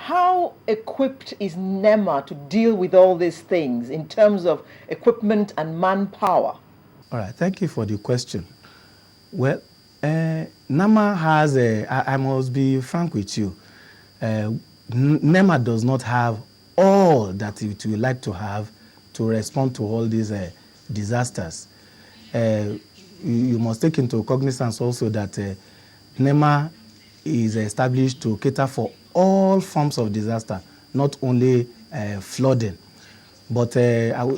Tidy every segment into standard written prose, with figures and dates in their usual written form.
How equipped is NEMA to deal with all these things in terms of equipment and manpower? All right, thank you for the question. Well, NEMA has I must be frank with you, NEMA does not have all that it would like to have to respond to all these disasters. You must take into cognizance also that NEMA is established to cater for all forms of disaster, not only flooding. But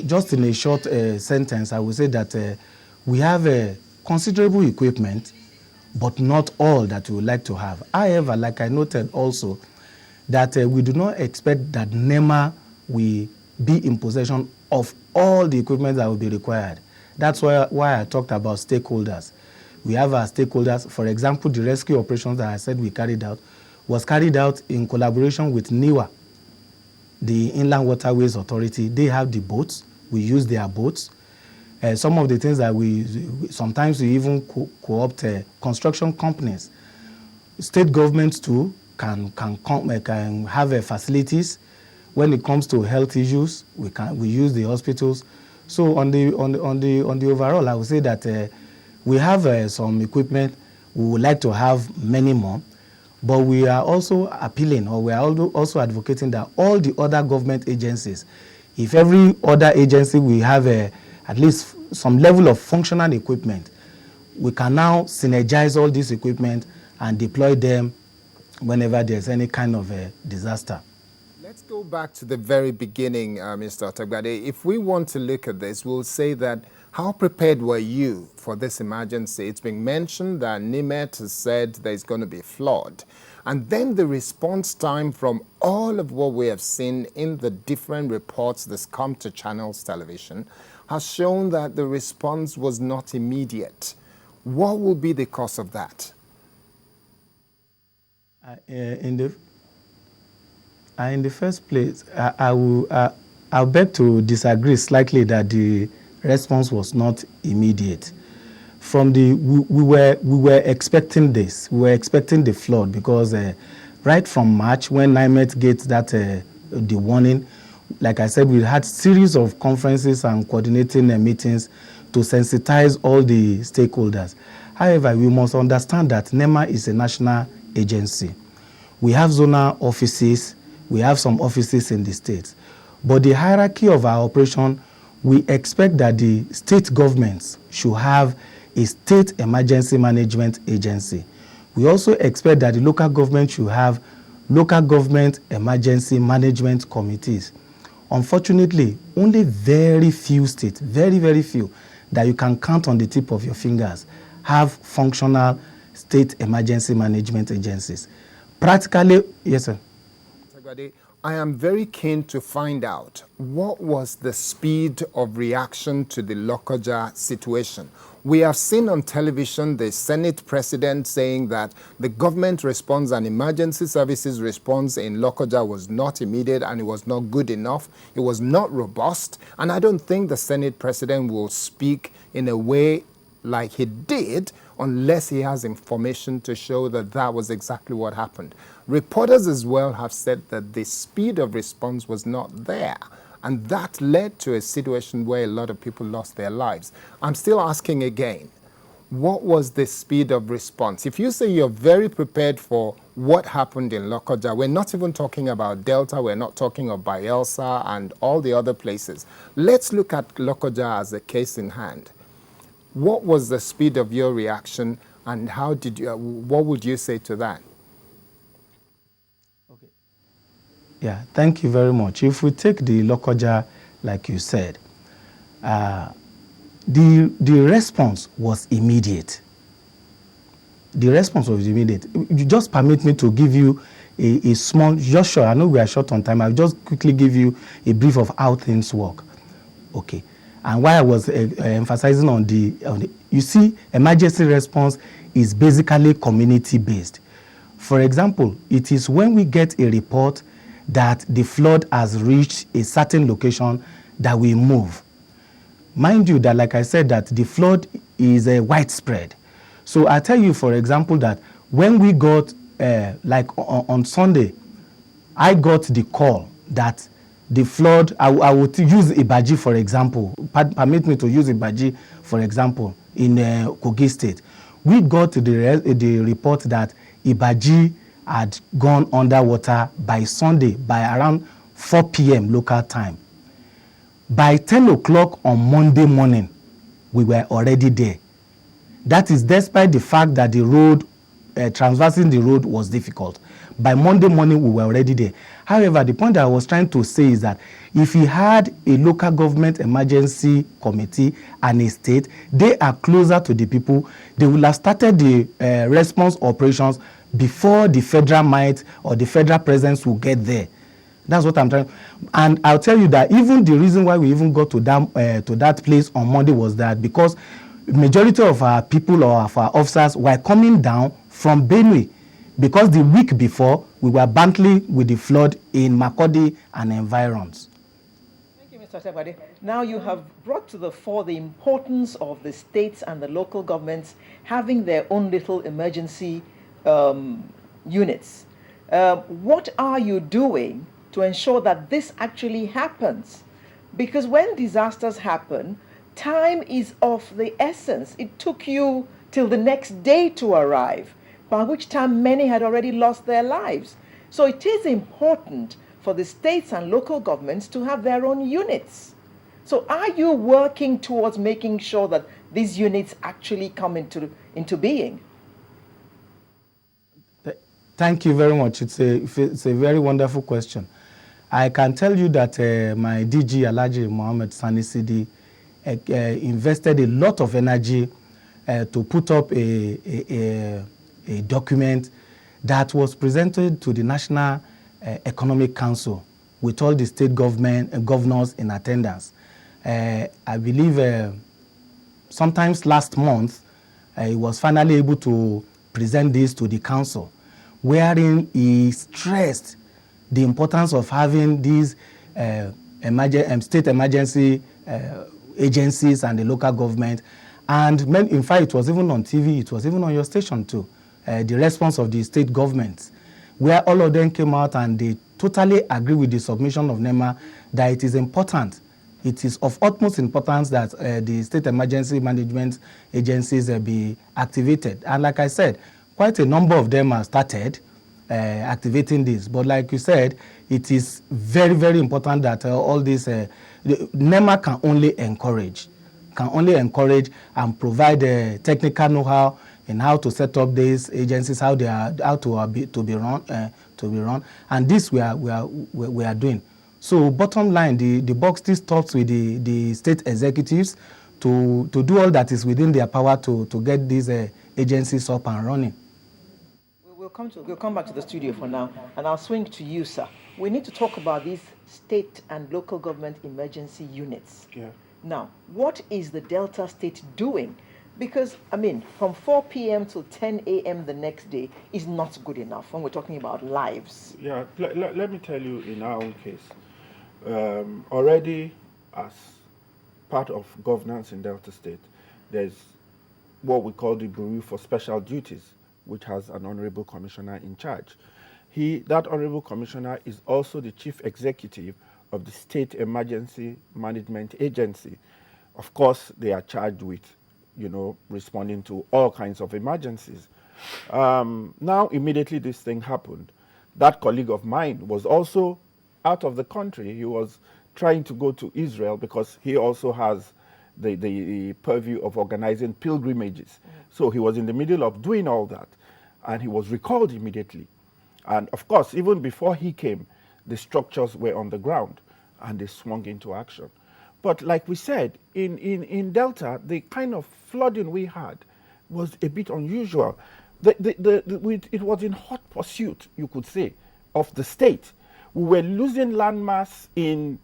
just in a short sentence, I would say that we have considerable equipment, but not all that we would like to have. However, like I noted also, that we do not expect that NEMA will be in possession of all the equipment that will be required. That's why I talked about stakeholders. We have our stakeholders. For example, the rescue operations that I said we carried out was carried out in collaboration with NEWA, the Inland Waterways Authority. They have the boats. We use their boats. Some of the things that sometimes we even co-opt construction companies. State governments too can have facilities. When it comes to health issues, we use the hospitals. So on the overall, I would say that we have some equipment. We would like to have many more, but we are also appealing, or we are also advocating that all the other government agencies, if every other agency we have at least some level of functional equipment, we can now synergize all this equipment and deploy them whenever there's any kind of a disaster. Let's go back to the very beginning, Mr. Otagbade. If we want to look at this, we'll say that how prepared were you for this emergency? It's been mentioned that NIMET has said there's going to be a flood. And then the response time from all of what we have seen in the different reports that's come to Channels Television has shown that the response was not immediate. What will be the cause of that? In the first place, I'll beg to disagree slightly that the response was not immediate. We were expecting this. We were expecting the flood because right from March, when NIMET gets that the warning, like I said, we had series of conferences and coordinating meetings to sensitize all the stakeholders. However, we must understand that NEMA is a national agency. We have zonal offices. We have some offices in the states. But the hierarchy of our operation, we expect that the state governments should have a state emergency management agency. We also expect that the local government should have local government emergency management committees. Unfortunately, only very few states, very, very few, that you can count on the tip of your fingers, have functional state emergency management agencies. Practically, yes, sir. I am very keen to find out what was the speed of reaction to the Lokoja situation. We have seen on television the Senate president saying that the government response and emergency services response in Lokoja was not immediate and it was not good enough. It was not robust. And I don't think the Senate president will speak in a way like he did unless he has information to show that that was exactly what happened. Reporters as well have said that the speed of response was not there. And that led to a situation where a lot of people lost their lives. I'm still asking again, what was the speed of response? If you say you're very prepared for what happened in Lokoja, we're not even talking about Delta, we're not talking of Bayelsa and all the other places. Let's look at Lokoja as a case in hand. What was the speed of your reaction and how did you, what would you say to that? Okay. Yeah, thank you very much. If we take the Lokoja, like you said, the response was immediate. The response was immediate. You just permit me to give you a small, just short, I know we are short on time, I'll just quickly give you a brief of how things work. Okay. And why I was emphasizing on the, you see, emergency response is basically community-based. For example, it is when we get a report that the flood has reached a certain location that we move. Mind you that, like I said, that the flood is widespread. So I tell you, for example, that when we got, like on Sunday, I got the call that the flood, I would use Ibaji for example, permit me to use Ibaji for example, in Kogi State. We got the report that Ibaji had gone underwater by Sunday by around 4 p.m. local time. By 10 o'clock on Monday morning, we were already there. That is despite the fact that the road, traversing the road was difficult. By Monday morning, we were already there. However, the point that I was trying to say is that if we had a local government emergency committee and a state, they are closer to the people. They will have started the response operations before the federal might or the federal presence will get there. That's what I'm trying. And I'll tell you that even the reason why we even got to that place on Monday was that because majority of our people or of our officers were coming down from Benue, because the week before we were battling with the flood in Makurdi and environs. Thank you, Mr. Tebade. Now you have brought to the fore the importance of the states and the local governments having their own little emergency units. What are you doing to ensure that this actually happens? Because when disasters happen, time is of the essence. It took you till the next day to arrive, by which time many had already lost their lives. So it is important for the states and local governments to have their own units. So are you working towards making sure that these units actually come into being? Thank you very much. It's a very wonderful question. I can tell you that my DG Alhaji Mohammed Sani Sidi invested a lot of energy to put up a document that was presented to the National Economic Council with all the state governors in attendance. I believe sometimes last month, he was finally able to present this to the council, wherein he stressed the importance of having these state emergency agencies and the local government. And in fact, it was even on TV, it was even on your station too, the response of the state governments, where all of them came out and they totally agree with the submission of NEMA that it is important. It is of utmost importance that the state emergency management agencies be activated. And like I said, quite a number of them have started activating this. But like you said, it is very, very important that all this, NEMA can only encourage and provide technical know-how in how to set up these agencies, how to be run, and this we are doing. So bottom line, the buck still stops with the state executives to do all that is within their power to get these agencies up and running. We'll come back to the studio for now, and I'll swing to you, sir. We need to talk about these state and local government emergency units. Yeah. Now, what is the Delta State doing? Because, I mean, from 4 p.m. till 10 a.m. the next day is not good enough when we're talking about lives. Yeah, let me tell you in our own case, already as part of governance in Delta State, there's what we call the Bureau for Special Duties, which has an honorable commissioner in charge. That honorable commissioner is also the chief executive of the State Emergency Management Agency. Of course, they are charged with, responding to all kinds of emergencies. Now, immediately this thing happened, that colleague of mine was also out of the country. He was trying to go to Israel because he also has the purview of organizing pilgrimages. So he was in the middle of doing all that, and he was recalled immediately. And of course, even before he came, the structures were on the ground, and they swung into action. But like we said, in Delta, the kind of flooding we had was a bit unusual. It was in hot pursuit, you could say, of the state. We were losing landmass in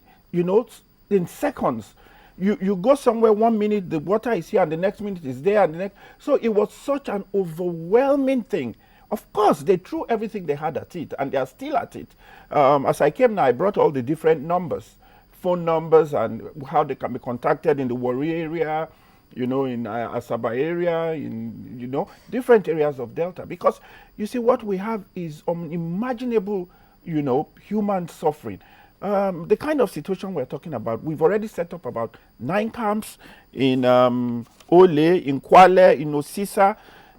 seconds. You go somewhere 1 minute, the water is here, and the next minute is there, and the next. So it was such an overwhelming thing. Of course, they threw everything they had at it, and they are still at it. As I came now, I brought all the different numbers, phone numbers, and how they can be contacted in the Warri area, in Asaba area, in different areas of Delta. Because you see, what we have is unimaginable you know, human suffering. The kind of situation we're talking about, we've already set up about 9 camps in Ole, in Kwale, in Osisa,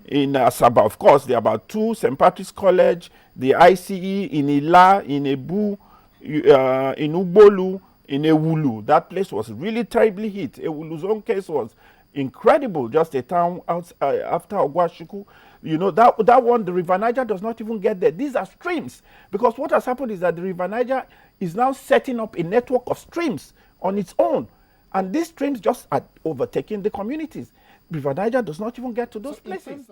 in Asaba. Of course, there are about 2, St. Patrick's College, the ICE, in Ila, in Ebu, in Ugbolu, in Ewulu. That place was really terribly hit. Ewulu's own case was incredible, just a town out, after Ogwashuku. You know, that one, the River Niger does not even get there. These are streams, because what has happened is that the River Niger is now setting up a network of streams on its own, and these streams just are overtaking the communities. River Niger does not even get to those places.